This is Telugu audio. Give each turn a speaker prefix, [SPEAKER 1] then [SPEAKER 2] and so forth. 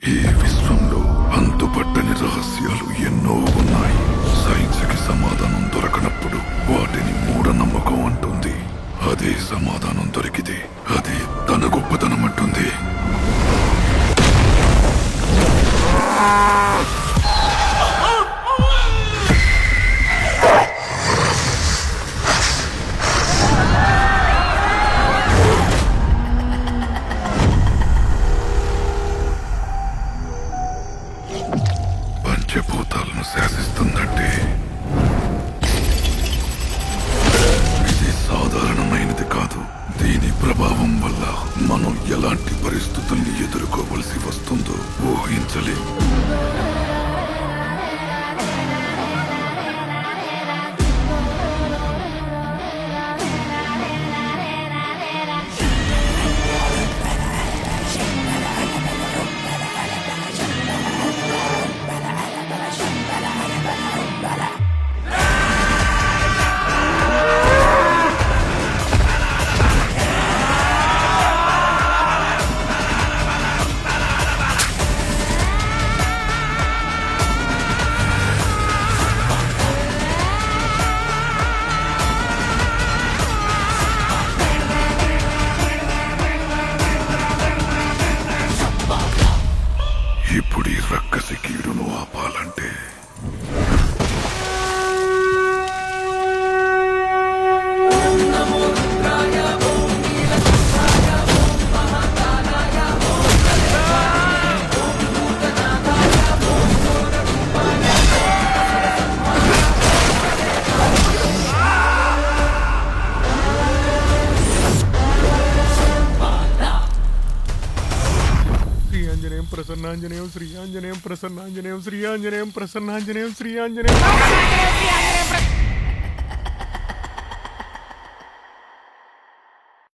[SPEAKER 1] ఈ విశ్వంలో అంతుపట్టని రహస్యాలు ఎన్నో ఉన్నాయి. సైన్స్ కి సమాధానం దొరకనప్పుడు వాటిని మూఢనమ్మకం అంటుంది. అదే సమాధానం దొరికితే అది తన గొప్పతనం అంటుంది. పంచభూతాలను శాసిస్తుందంటే ఇది సాధారణమైనది కాదు. దీని ప్రభావం వల్ల మనం ఎలాంటి పరిస్థితుల్ని ఎదుర్కోవలసి వస్తుందో ఊహించలేం. ఇప్పుడు ఈ రక్కసి కీడును ఆపాలంటే
[SPEAKER 2] శ్రీయాంజనేయం ప్రసన్నాంజనేయం శ్రీయాంజనేయం ప్రసన్నాంజనేయం శ్రీయాంజనేయం ప్రసన్నాంజనేయం శ్రీయాంజనేయం